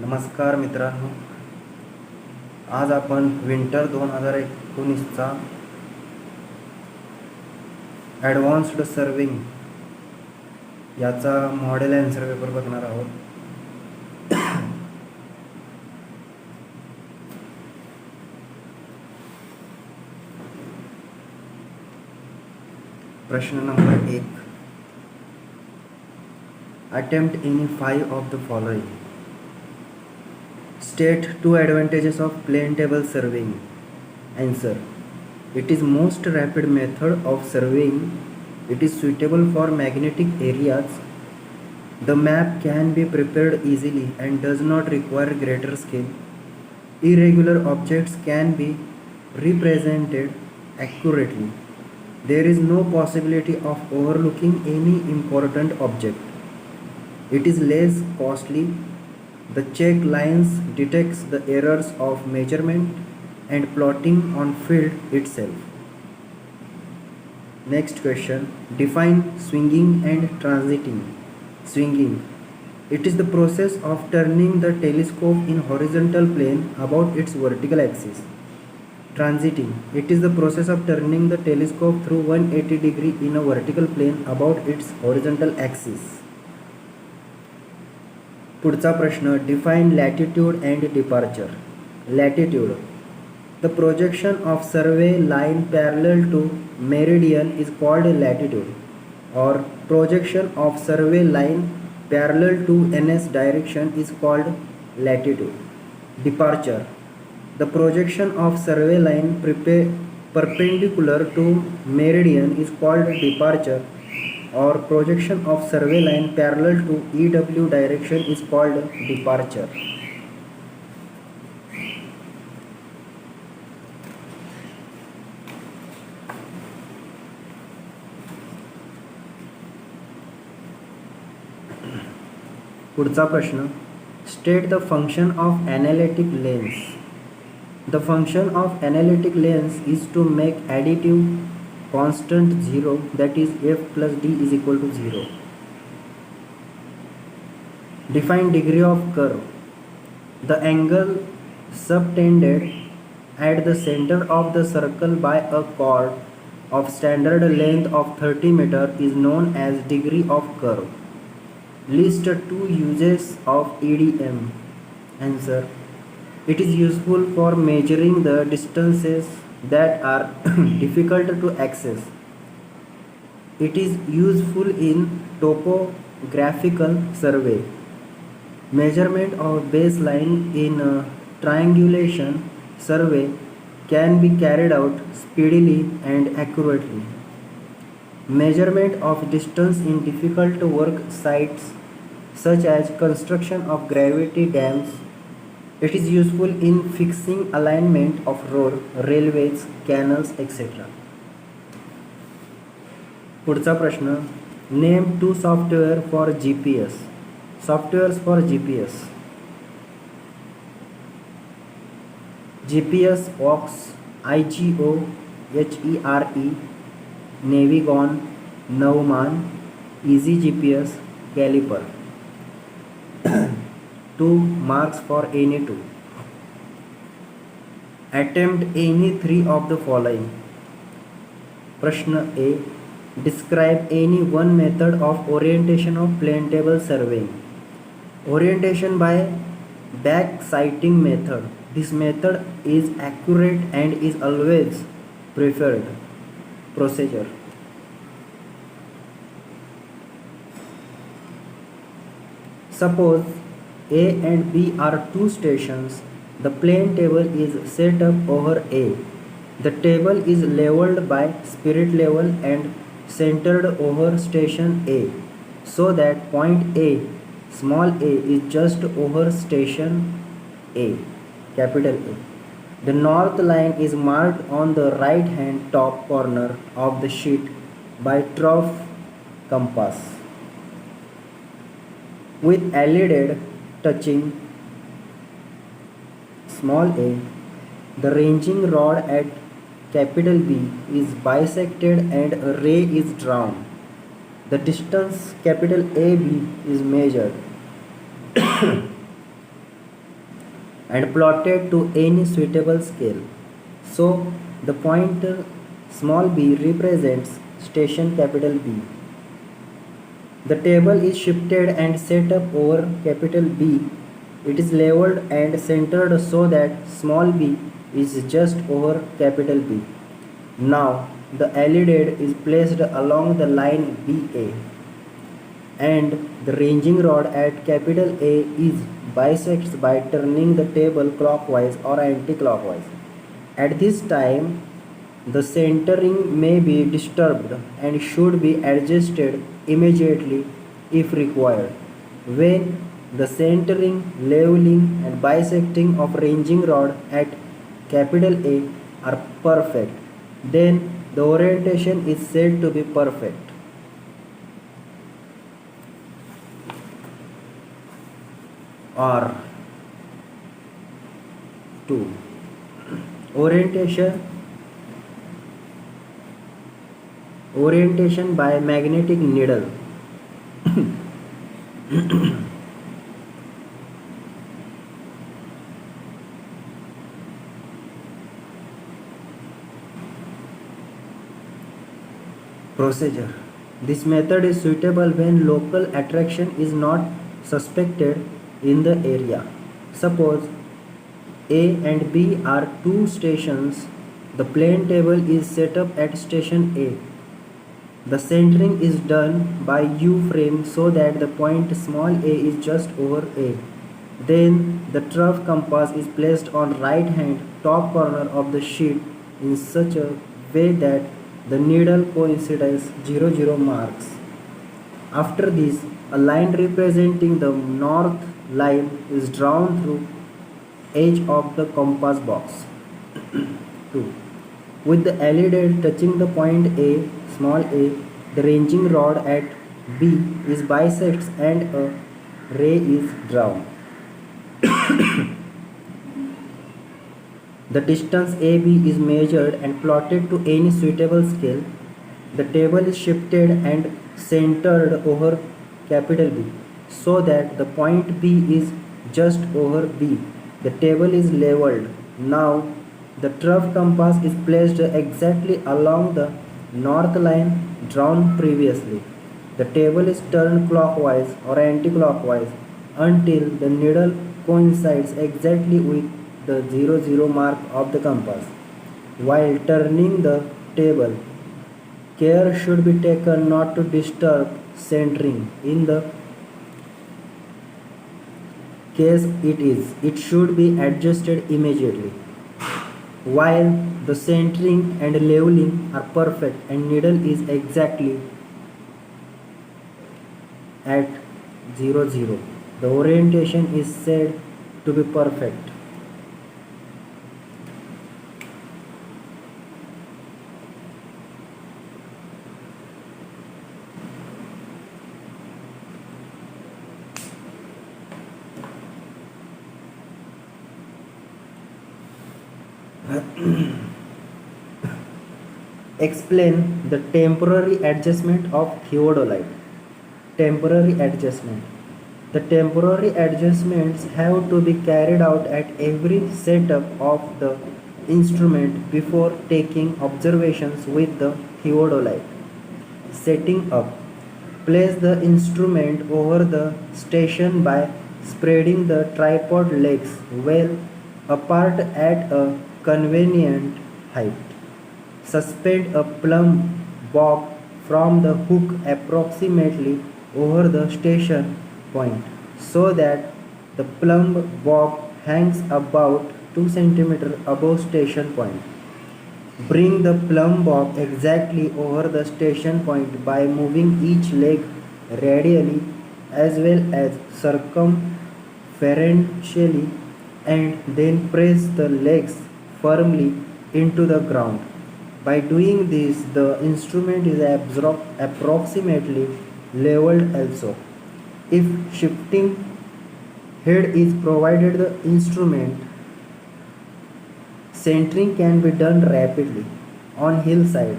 नमस्कार मित्रांनो, आज आपण विंटर 2019चा ॲडव्हान्स्ड सर्विंग याचा मॉडेल ॲन्सर पेपर बघणार आहोत. प्रश्न number 1. Attempt any 5 of the following. State 2 advantages of plane table surveying. Answer. It is most rapid method of surveying. It is suitable for magnetic areas. The map can be prepared easily and does not require greater scale. Irregular objects can be represented accurately. There is no possibility of overlooking any important object. It is less costly. The check lines detects the errors of measurement and plotting on field itself. Next question. Define swinging and transiting. Swinging. It is the process of turning the telescope in horizontal plane about its vertical axis. Transiting. It is the process of turning the telescope through 180 degree in a vertical plane about its horizontal axis. पुढचा प्रश्न. Define latitude and departure. Latitude. The projection of survey line parallel to meridian is called latitude और projection of survey line parallel to NS direction is called latitude. Departure. The projection of survey line perpendicular to meridian is called departure और projection of survey line parallel to EW direction is called departure. पुढचा प्रश्न. State the function of analytic lens. The function of analytic lens is to make additive constant 0, that is f plus d is equal to 0. Define degree of curve. The angle subtended at the center of the circle by a chord of standard length of 30 meter is known as degree of curve. List 2 uses of EDM. Answer. It is useful for measuring the distances that are difficult to access. It is useful in topographical survey. Measurement of baseline in a triangulation survey can be carried out speedily and accurately. Measurement of distance in difficult work sites such as construction of gravity dams. It is useful in fixing alignment of road, railways, canals, etc. पुढचा प्रश्न. Name 2 software for GPS. Softwares for GPS. GPS Ox, IGO, HERE, Navigon, Nauman, Easy GPS, Caliper. 2 marks for any 2. Attempt any 3 of the following. प्रश्न A. Describe any one method of orientation of plane table surveying. Orientation by back sighting method. This method is accurate and is always preferred. Procedure. Suppose A and B are 2 stations. The plane table is set up over A. The table is leveled by spirit level and centered over station A, so that point A, small a, is just over station A, capital A. The north line is marked on the right hand top corner of the sheet by trough compass with LED touching small a. The ranging rod at capital B is bisected and a ray is drawn. The distance capital AB is measured. and plotted to any suitable scale. So the point small b represents station capital B. The table is shifted and set up over capital B. It is leveled and centered so that small b is just over capital B. Now the lead is placed along the line BA and the ranging rod at capital A is bisected by turning the table clockwise or anti-clockwise. At this time, the centering may be disturbed and should be adjusted immediately if required. When the centering, leveling and bisecting of ranging rod at capital A are perfect, then the orientation is said to be perfect. Or 2. Orientation by magnetic needle. Procedure. This method is suitable when local attraction is not suspected in the area. Suppose A and B are two stations. The plane table is set up at station A. The centering is done by U frame so that the point small a is just over A. Then the trough compass is placed on right hand top corner of the sheet in such a way that the needle coincides 00 marks. After this, a line representing the north line is drawn through edge of the compass box. 2. With the lead touching the point A, small a, the ranging rod at B is bisected and a ray is drawn. The distance AB is measured and plotted to any suitable scale. The table is shifted and centered over capital B so that the point B is just over B. The table is leveled. Now the trough compass is placed exactly along the north line drawn previously. The table is turned clockwise or anti-clockwise until the needle coincides exactly with the 00 mark of the compass. While turning the table, care should be taken not to disturb centering. In the case it should be adjusted immediately. While the centering and leveling are perfect and needle is exactly at 00, the orientation is said to be perfect. Explain the temporary adjustment of theodolite. Temporary adjustment. The temporary adjustments have to be carried out at every setup of the instrument before taking observations with the theodolite. Setting up. Place the instrument over the station by spreading the tripod legs well apart at a convenient height. Suspend a plumb bob from the hook approximately over the station point so that the plumb bob hangs about 2 cm above station point. Bring the plumb bob exactly over the station point by moving each leg radially as well as circumferentially and then press the legs firmly into the ground. By doing this, the instrument is approximately leveled also. If shifting head is provided, the instrument centering can be done rapidly on hillside.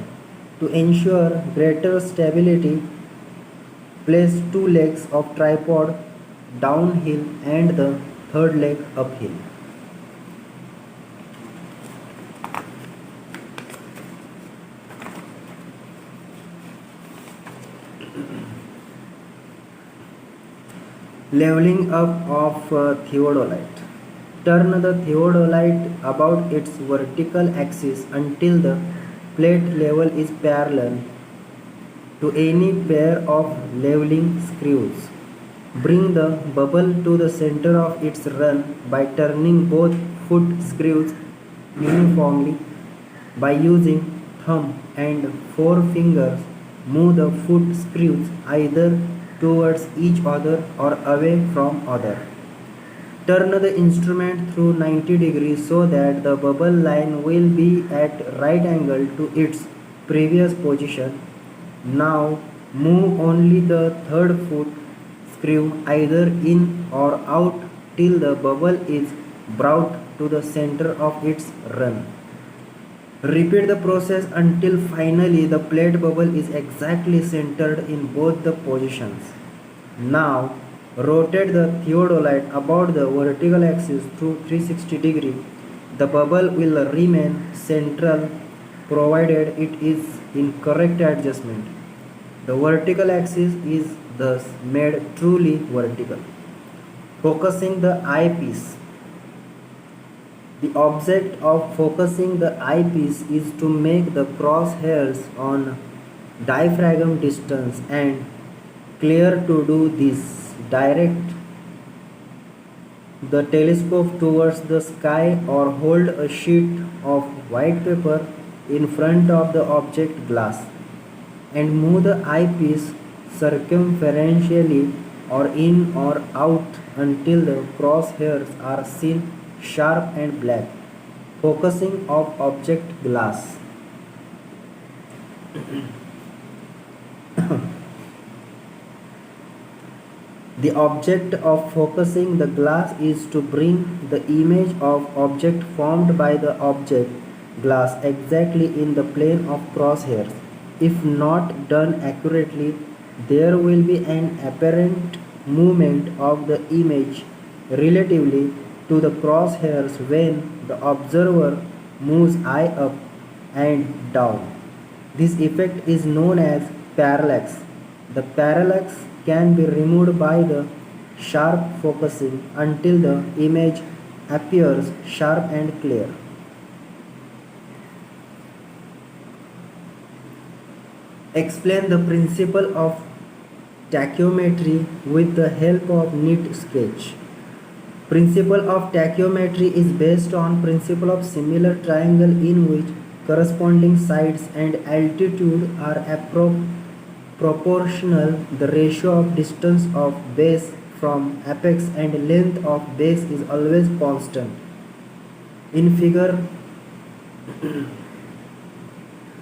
To ensure greater stability, place 2 legs of tripod downhill and the third leg uphill. Leveling up of theodolite. Turn the theodolite about its vertical axis until the plate level is parallel to any pair of leveling screws. Bring the bubble to the center of its run by turning both foot screws uniformly. By using thumb and forefingers, move the foot screws either towards each other or away from other. Turn the instrument through 90 degrees so that the bubble line will be at right angle to its previous position. Now move only the third foot screw either in or out till the bubble is brought to the center of its run. Repeat the process until finally the plate bubble is exactly centered in both the positions. Now rotate the theodolite about the vertical axis through 360 degree. The bubble will remain central provided it is in correct adjustment. The vertical axis is thus made truly vertical. Focusing the eyepiece. The object of focusing the eyepiece is to make the crosshairs on diaphragm distance and clear. To do this, direct the telescope towards the sky or hold a sheet of white paper in front of the object glass and move the eyepiece circumferentially or in or out until the crosshairs are seen sharp and black. Focusing of object glass. The object of focusing the glass is to bring the image of object formed by the object glass exactly in the plane of crosshairs. If not done accurately, there will be an apparent movement of the image relatively to the crosshairs when the observer moves eye up and down. This effect is known as parallax. The parallax can be removed by the sharp focusing until the image appears sharp and clear. Explain the principle of tachymetry with the help of neat sketch. Principle of tachymetry is based on principle of similar triangle in which corresponding sides and altitude are proportional. The ratio of distance of base from apex and length of base is always constant. In figure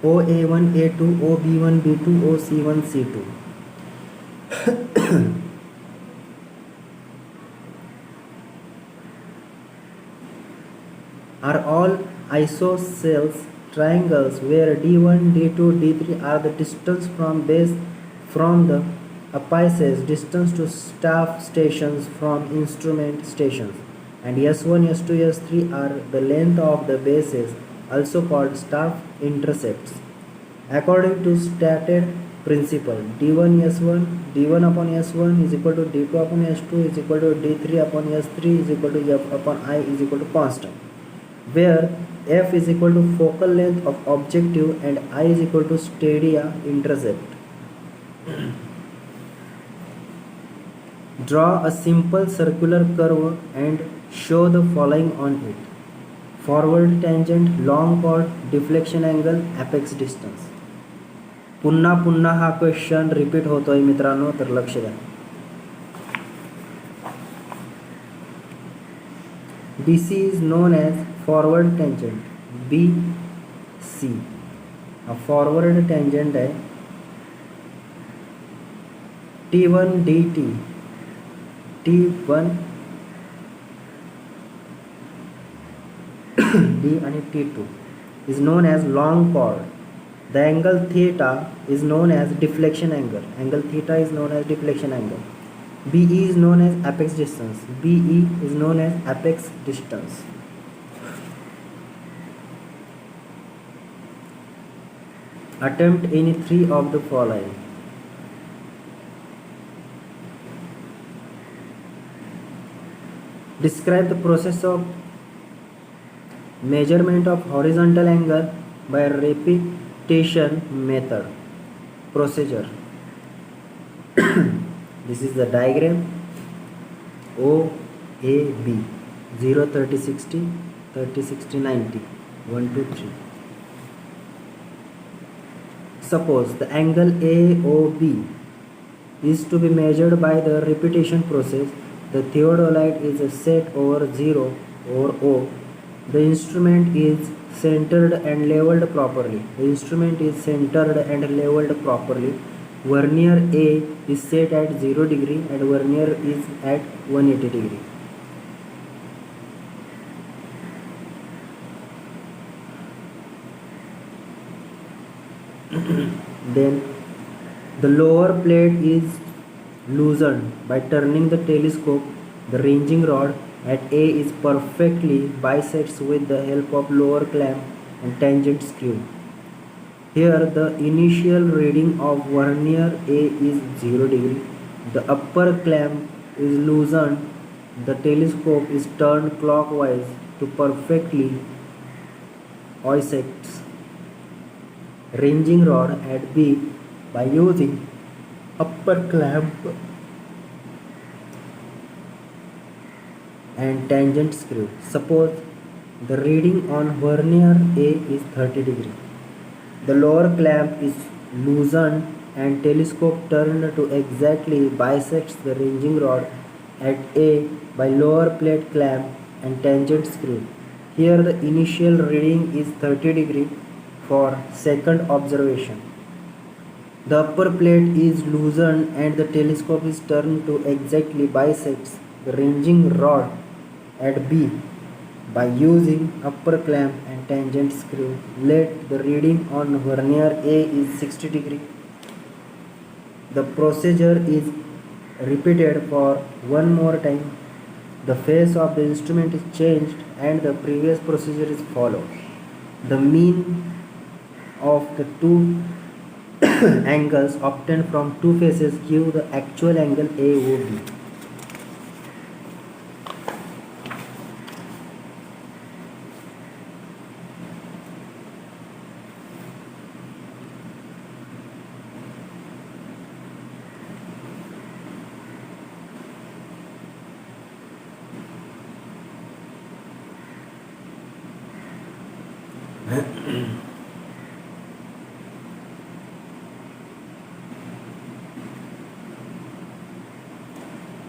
OA1, A2, OB1, B2, OC1, C2. Are all isosceles triangles where D1, D2, D3 are the distance from base from the apices, distance to staff stations from instrument stations, and S1, S2, S3 are the length of the bases, also called staff intercepts. According to stated principle, D1 S1, D1 upon S1 is equal to D2 upon S2 is equal to D3 upon S3 is equal to F upon I is equal to constant, where F is equal to focal length of objective and I is equal to stadia intercept. Draw a simple circular curve and show the following on it. Forward tangent, long chord, deflection angle, apex distance. पुन्हा पुन्हा हा question repeat होतोय मित्रांनो, तर लक्ष द्या. BC is known as forward tangent. BC हा forward tangent आहे. T1 DT, T1 D and T2 is known as long chord. The angle theta is known as deflection angle. Angle theta is known as deflection angle. BE is known as apex distance. BE is known as apex distance. Attempt any three of the following. Describe the process of measurement of horizontal angle by repetition method. Procedure. This is the diagram. OAB 0 30 60 30 60 90 1 2 3. Suppose the angle AOB is to be measured by the repetition process. The theodolite is set over 0 or O. The instrument is centered and leveled properly. The instrument is centered and leveled properly. Vernier A is set at 0 degree and vernier is at 180 degree. Then the lower plate is loosened by turning the telescope. The ranging rod at A is perfectly bisects with the help of lower clamp and tangent screw. Here the initial reading of vernier A is 0 degree. The upper clamp is loosened. The telescope is turned clockwise to perfectly bisects ranging rod at B by using upper clamp and tangent screw. Suppose the reading on vernier A is 30 degree. The lower clamp is loosened and telescope turned to exactly bisects the ranging rod at A by lower plate clamp and tangent screw. Here the initial reading is 30 degree for second observation. The upper plate is loosened and the telescope is turned to exactly bisects the ranging rod at B by using upper clamp and tangent screw. Let the reading on vernier A is 60 degree. The procedure is repeated for one more time. The face of the instrument is changed and the previous procedure is followed. The mean of the two angles obtained from two faces give the actual angle AOB.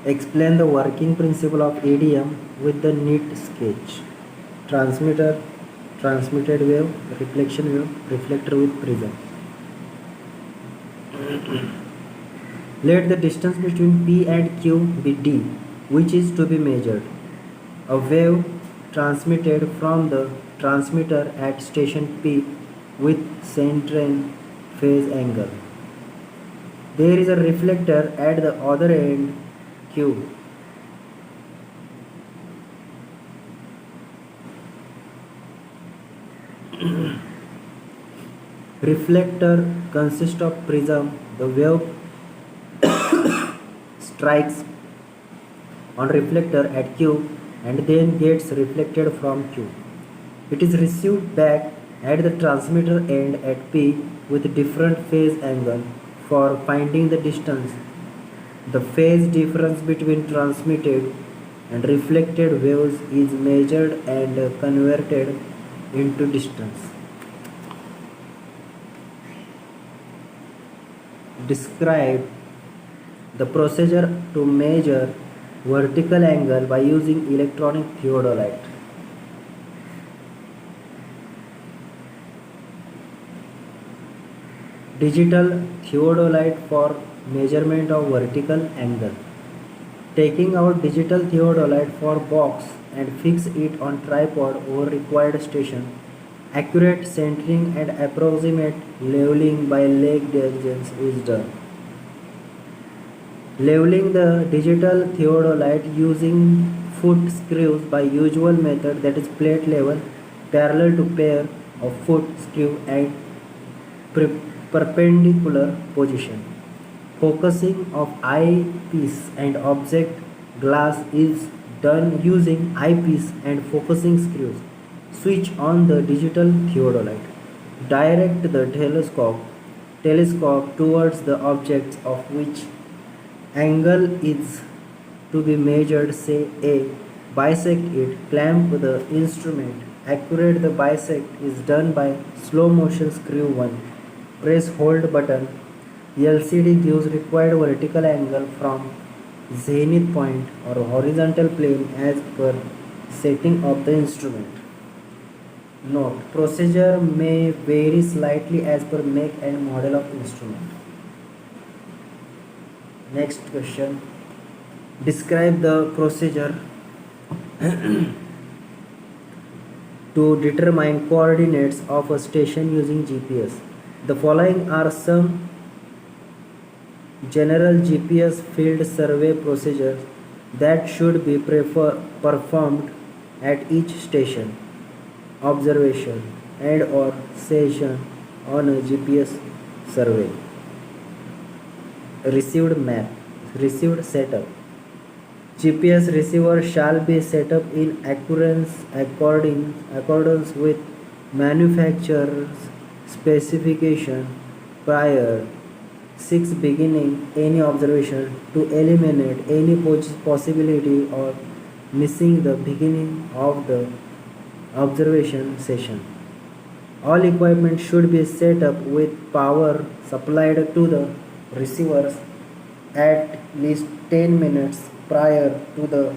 Explain the working principle of ADM with the neat sketch. Transmitter, transmitted wave, reflection wave, reflector with prism. Let the distance between P and Q be D, which is to be measured. A wave transmitted from the transmitter at station P with central phase angle. There is a reflector at the other end Q. Reflector consists of prism. The wave strikes on reflector at Q and then gets reflected from Q. It is received back at the transmitter end at P with different phase angle. For finding the distance, the phase difference between transmitted and reflected waves is measured and converted into distance. Describe the procedure to measure vertical angle by using electronic theodolite. Digital theodolite for measurement of vertical angle. Taking out digital theodolite for box and fix it on tripod over required station. Accurate centering and approximate leveling by leg dimensions is done. Leveling the digital theodolite using foot screws by usual method, that is plate level parallel to pair of foot screw and perpendicular position. Focusing of eyepiece and object glass is done using eyepiece and focusing screws. Switch on the digital theodolite. Direct the telescope towards the objects of which angle is to be measured, say A. Bisect it, clamp the instrument. Accurate the bisect is done by slow motion screw 1. Press hold button. LCD gives required vertical angle from zenith point or horizontal plane as per setting of the instrument. Note: procedure may vary slightly as per make and model of instrument. Next question. Describe the procedure to determine coordinates of a station using GPS. The following are some general GPS field survey procedures that should be performed at each station. Observation and or session on a GPS survey. Received setup. GPS receiver shall be set up in accordance with manufacturer's specification prior. 6. Beginning any observation to eliminate any possibility of missing the beginning of the observation session. All equipment should be set up with power supplied to the receivers at least 10 minutes prior to the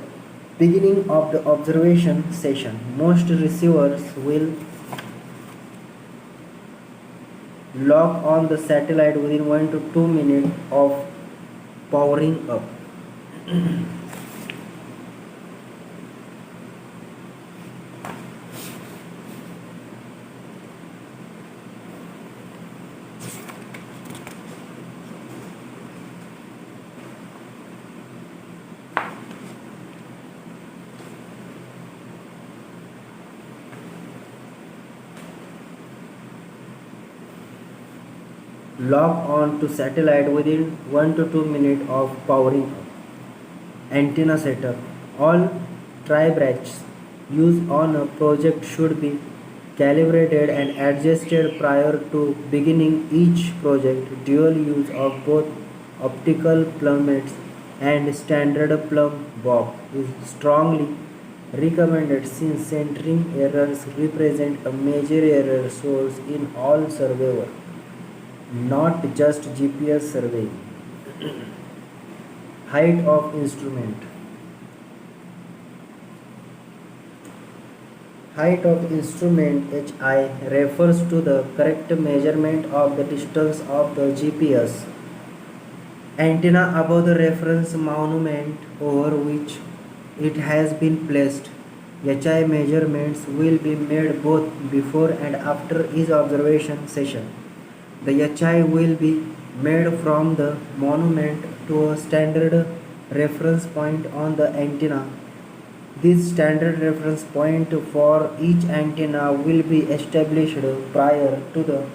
beginning of the observation session. Most receivers will lock on the satellite within 1 to 2 minutes of powering up. Lock on to satellite within 1 to 2 minutes of powering up. Antenna setup. All tri-brachs used on a project should be calibrated and adjusted prior to beginning each project. Dual use of both optical plummets and standard plumb bob is strongly recommended since centering errors represent a major error source in all survey work, not just GPS surveying. Height of instrument. Height of instrument HI refers to the correct measurement of the distance of the GPS antenna above the reference monument over which it has been placed. HI measurements will be made both before and after each observation session. The HI will be made from the monument to a standard reference point on the antenna. This standard reference point for each antenna will be established prior to the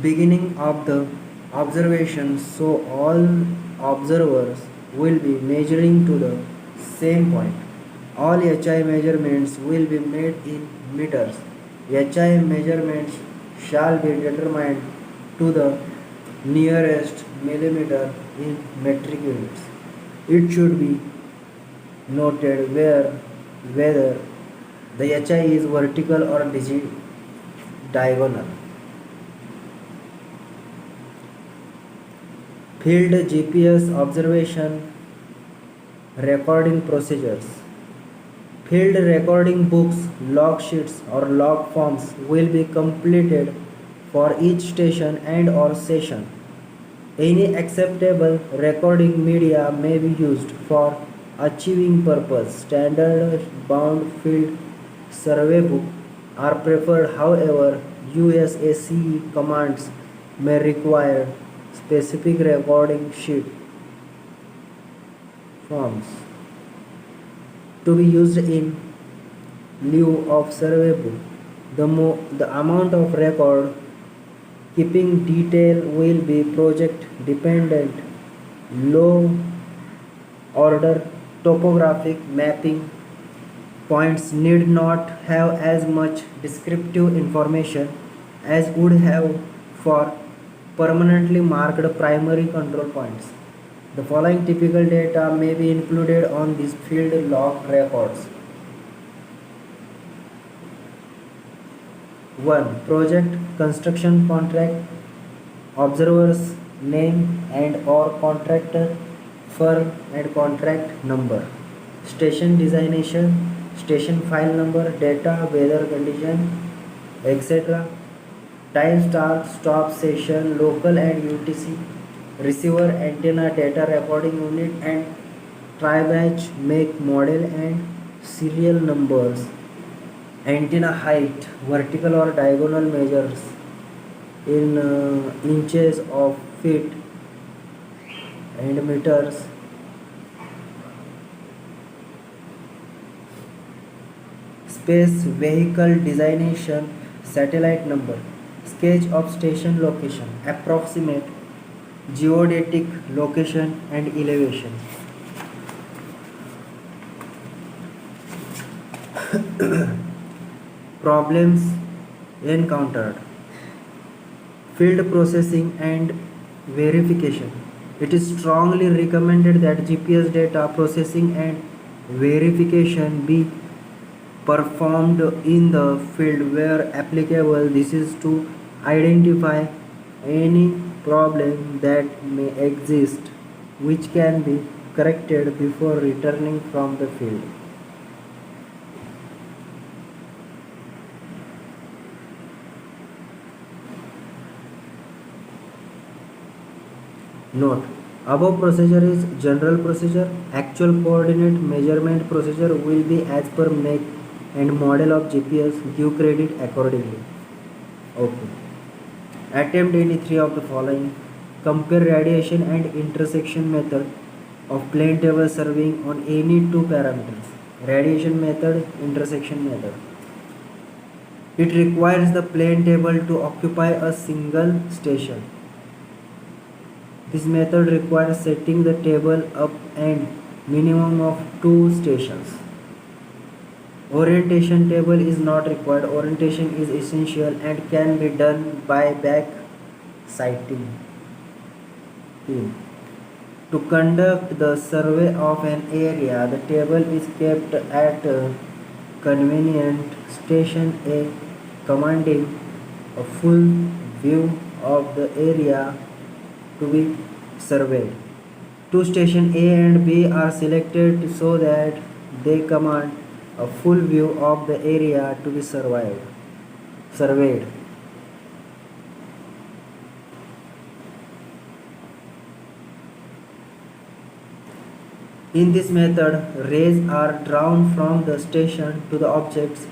beginning of the observation, so all observers will be measuring to the same point. All HI measurements will be made in meters. HI measurements shall be determined to the nearest millimeter in metric units. It should be noted whether the HI is vertical or diagonal. Field GPS observation recording procedures. Field recording books, log sheets or log forms will be completed for each station and or session. Any acceptable recording media may be used for achieving purpose. Standard bound field survey book are preferred, however, USACE commands may require specific recording sheet forms to be used in lieu of survey book. The amount of record keeping detail will be project dependent. Low order topographic mapping Points need not have as much descriptive information as would have for permanently marked primary control points. The following typical data may be included on these field log records. 1. Project construction contract, observer's name and or contractor, firm and contract number, station designation, station file number, data, weather condition, etc. Time start, stop session, local and UTC, receiver antenna data recording unit and try batch, make, model and serial numbers. Antenna height, vertical or diagonal measures in inches of feet and meters. Space, vehicle designation, satellite number, sketch of station location, approximate geodetic location and elevation. Problems encountered. Field processing and verification. It is strongly recommended that GPS data processing and verification be performed in the field where applicable. This is to identify any problem that may exist which can be corrected before returning from the field. Note: above procedure is general procedure. Actual coordinate measurement procedure will be as per make and model of GPS. Give credit accordingly. Okay. Attempt any three of the following. Compare radiation and intersection method of plane table serving on any two parameters. Radiation method, intersection method. It requires the plane table to occupy a single station. This method requires setting the table up and minimum of 2 stations. Orientation table is not required. Orientation is essential and can be done by back sighting. To conduct the survey of an area, the table is kept at a convenient station A, commanding a full view of the area to be surveyed. Two stations A and B are selected so that they command a full view of the area to be surveyed. In this method, rays are drawn from the station to the objects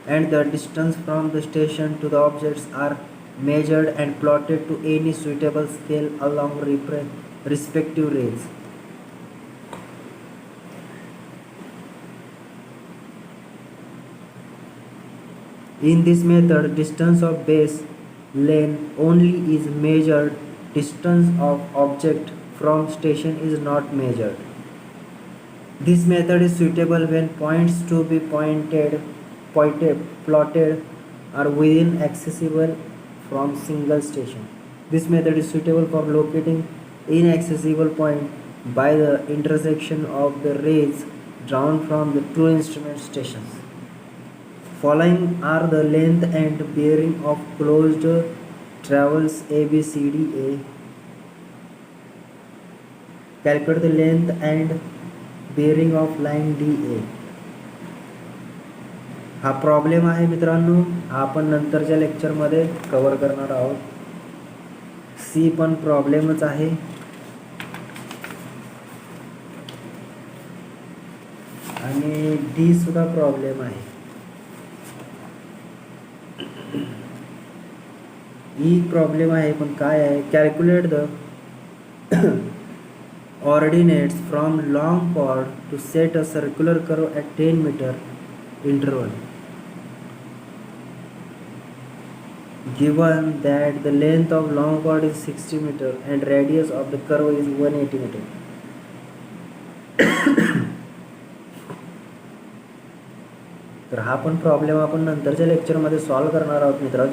and the distance from the station to the objects are measured and plotted to any suitable scale along respective rays. In this method, distance of base lane only is measured. Distance of object from station is not measured. This method is suitable when points to be plotted are within accessible from single station. This method is suitable for locating inaccessible point by the intersection of the rays drawn from the two instrument stations. Following are the length and bearing of closed travels ABCDA. Calculate the length and bearing of line DA. हा problem आहे मित्रांनो, आपण नंतरच्या लेक्चरमध्ये cover करणार आहोत. सी पण प्रॉब्लेमच आहे. आणि डी सुद्धा प्रॉब्लेम आहे. ई प्रॉब्लेम आहे पण काय आहे, calculate the ordinates from long chord to set a circular curve at 10 meter interval. Given that the length of long chord is 60 meter and radius of the curve is 180 meter. तर हा पण problem आपण नंतरच्या लेक्चरमध्ये solve करणार आहोत मित्र.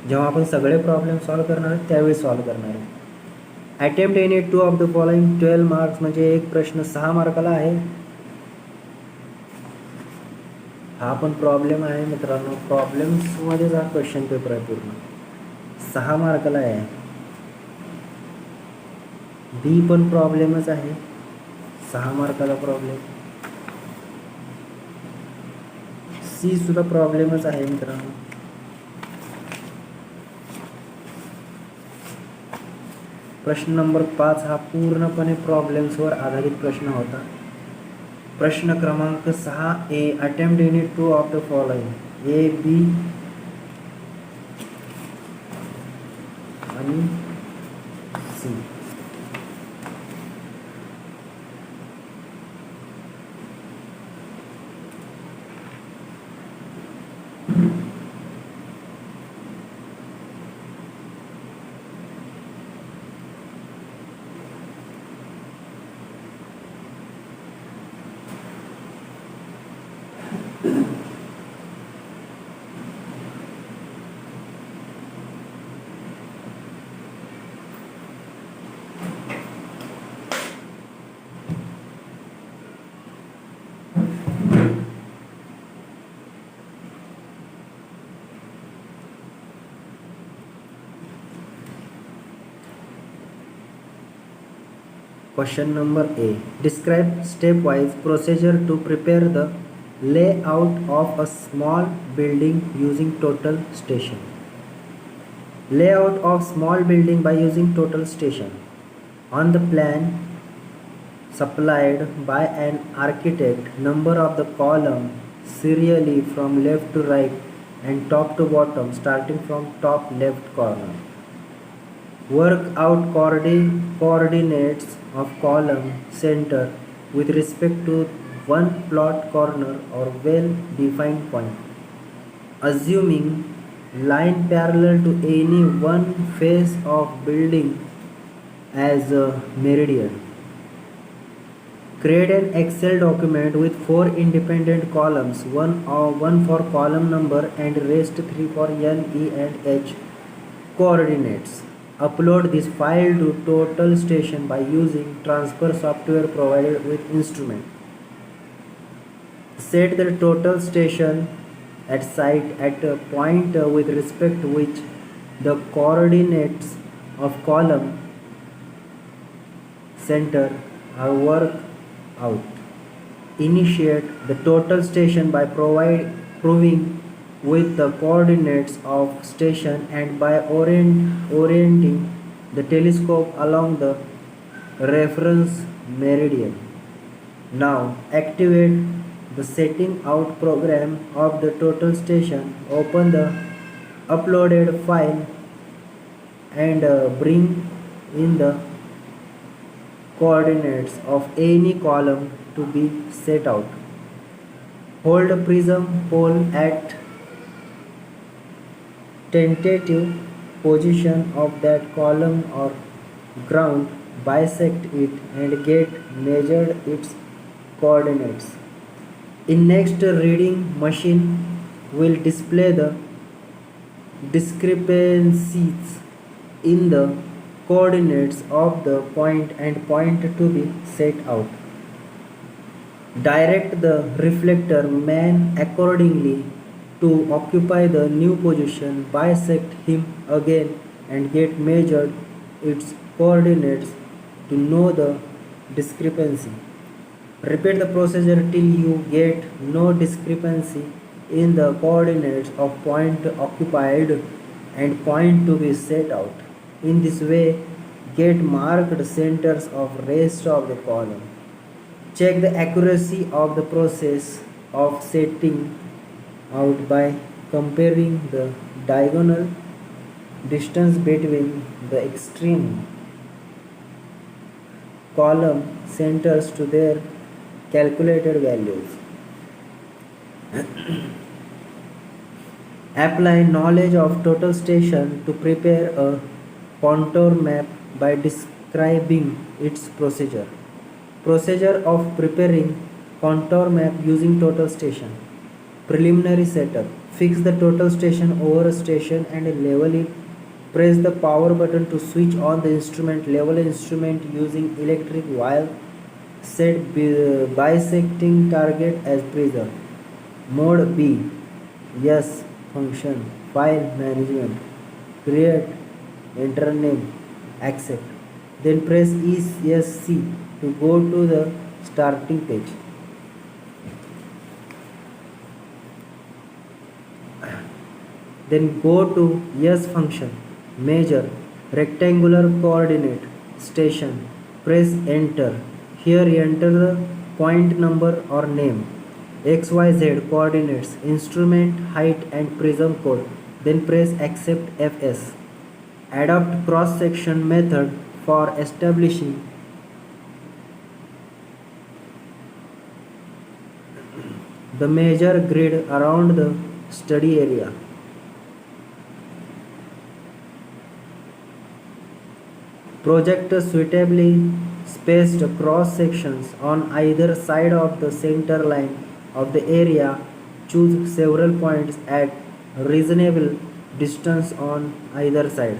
जेव्हा आपण सगळे प्रॉब्लेम सॉल्व करणार आहोत त्यावेळी सॉल्व करणार आहोत. Attempt any two of the following 12 marks, म्हणजे एक प्रश्न 6 मार्काला आहे. हा पण प्रॉब्लेम आहे मित्रांनो, प्रॉब्लेम्समध्येच हा क्वेश्चन पेपर आहे पूर्ण. 6 मार्काला आहे. बी पण प्रॉब्लेमच आहे, 6 मार्काला प्रॉब्लेम. सी सुद्धा प्रॉब्लेमच आहे मित्रांनो. प्रश्न नंबर 5 हा पूर्णपणे प्रॉब्लेम्सवर आधारित प्रश्न होता. प्रश्न क्रमांक 6A, attempt any two of the following, A, B आणि C. Question number A. Describe stepwise procedure to prepare the layout of a small building using total station. Layout of small building by using total station. On the plan supplied by an architect, number of the column serially from left to right and top to bottom starting from top left corner. Work out coordinates of column center with respect to one plot corner or well-defined point, assuming line parallel to any one face of building as a meridian. Create an Excel document with 4 independent columns, one for column number and rest 3 for L, E and H coordinates. Upload this file to Total Station by using transfer software provided with instrument. Set the total station at site at a point with respect to which the coordinates of column center are worked out. Initiate the total station by proving with the coordinates of station and by orienting the telescope along the reference meridian. Now activate the setting out program of the total station. Open the uploaded file and bring in the coordinates of any column to be set out. Hold a prism pole at tentative position of that column or ground, bisect it and get measured its coordinates. In next reading machine will display the discrepancies in the coordinates of the point and point to be set out. Direct the reflector man accordingly to occupy the new position, bisect him again and get measured its coordinates to know the discrepancy. Repeat the procedure till you get no discrepancy in the coordinates of point occupied and point to be set out. In this way, get marked centers of rest of the column. Check the accuracy of the process of setting out by comparing the diagonal distance between the extreme column centers to their calculated values. Apply knowledge of total station to prepare a contour map by describing its procedure of preparing contour map using total station. Preliminary setup. Fix the total station over a station and level it. Press the power button to switch on the instrument. Level instrument using electric wire. Set bisecting target as prism. Mode B. Yes function. File management. Create. Enter name. Accept. Then press ESC to go to the starting page. Then go to yes function. Measure rectangular coordinate station. Press enter. Here enter the point number or name. XYZ coordinates, instrument height and prism code. Then press accept FS. Adopt cross section method for establishing the major grid around the study area. Project suitably spaced cross sections on either side of the center line of the area. Choose several points at reasonable distance on either side.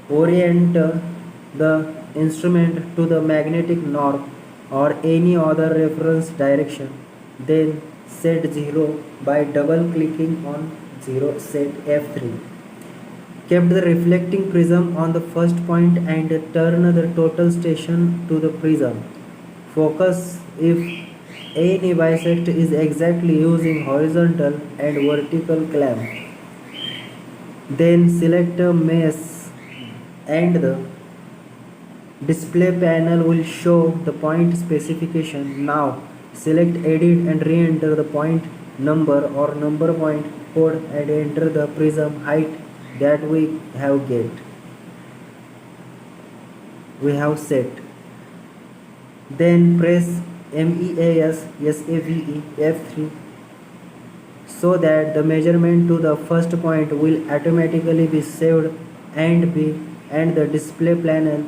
Orient the instrument to the magnetic north or any other reference direction. Then set 0 by double clicking on 0. Set F3. Kept the reflecting prism on the first point and turn the total station to the prism. Focus if any bisect is exactly using horizontal and vertical clamp. Then select a mesh and the display panel will show the point specification. Now select edit and re-enter the point number or number point code and enter the prism height that we have set. Then press MEAS SAVE F3 so that the measurement to the first point will automatically be saved and the display panel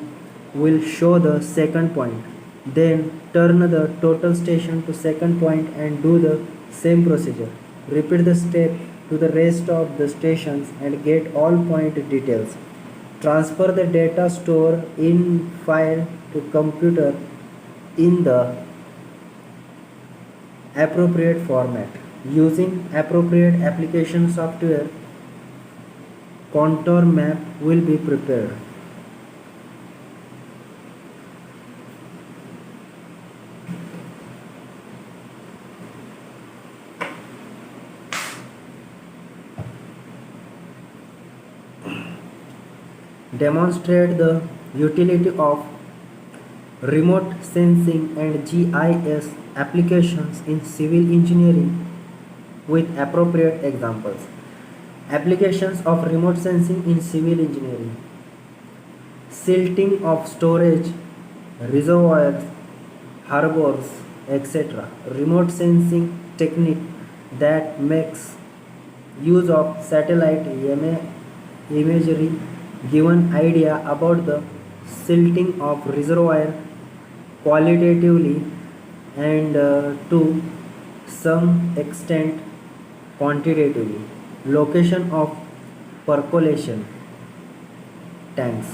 will show the second point. Then turn the total station to second point and do the same procedure. Repeat the step to the rest of the stations and get all point details. Transfer the data stored in file to computer in the appropriate format. Using appropriate application software, contour map will be prepared. Demonstrate the utility of remote sensing and GIS applications in civil engineering with appropriate examples. Applications of remote sensing in civil engineering. Silting of storage, reservoirs, harbors, etc. Remote sensing technique that makes use of satellite imagery give an idea about the silting of reservoir qualitatively and to some extent quantitatively. Location of percolation tanks.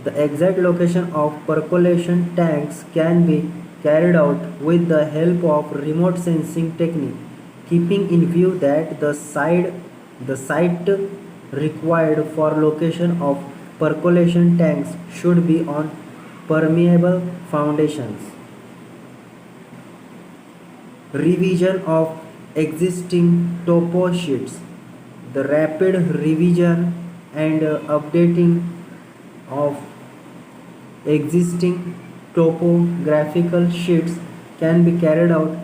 The exact location of percolation tanks can be carried out with the help of remote sensing technique, keeping in view that the site required for location of percolation tanks should be on permeable foundations. Revision of existing topo sheets. The rapid revision and updating of existing topographical sheets can be carried out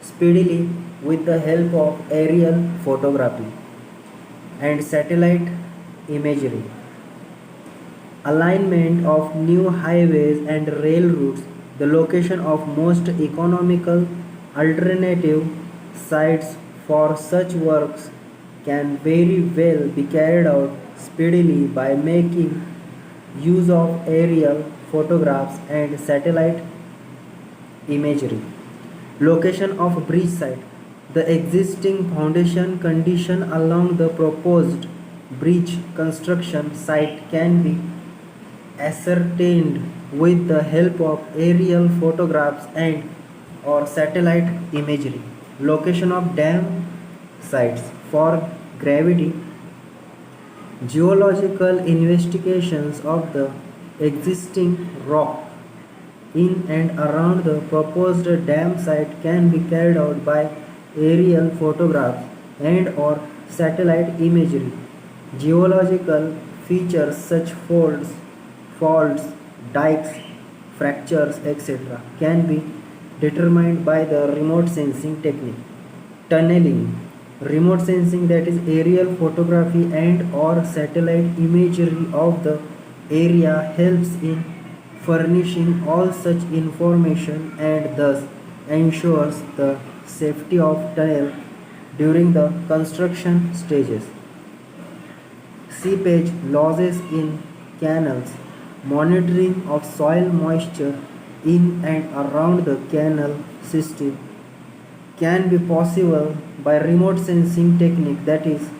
speedily with the help of aerial photography and satellite imagery. Alignment of new highways and rail routes. The location of most economical alternative sites for such works can very well be carried out speedily by making use of aerial photographs and satellite imagery. Location of bridge site. The existing foundation condition along the proposed bridge construction site can be ascertained with the help of aerial photographs and or satellite imagery. Location of dam sites for gravity. Geological investigations of the existing rock in and around the proposed dam site can be carried out by aerial photographs and or satellite imagery. Geological features such faults, dikes, fractures, etc. can be determined by the remote sensing technique. Tunneling. Remote sensing, that is aerial photography and or satellite imagery of the area, helps in furnishing all such information and thus ensures the safety of tunnel during the construction stages. Seepage losses in canals. Monitoring of soil moisture in and around the canal system can be possible by remote sensing technique, that is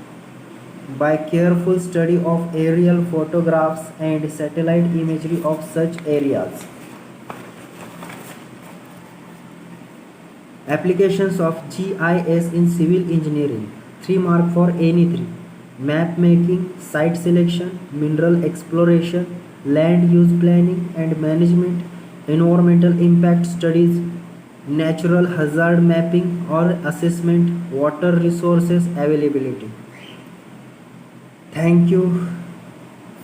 by careful study of aerial photographs and satellite imagery of such areas. Applications of GIS in civil engineering. 3 mark for any 3. Map making, site selection, mineral exploration, land use planning and management, environmental impact studies, natural hazard mapping or assessment, water resources availability. Thank you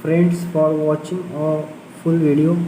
friends for watching our full video.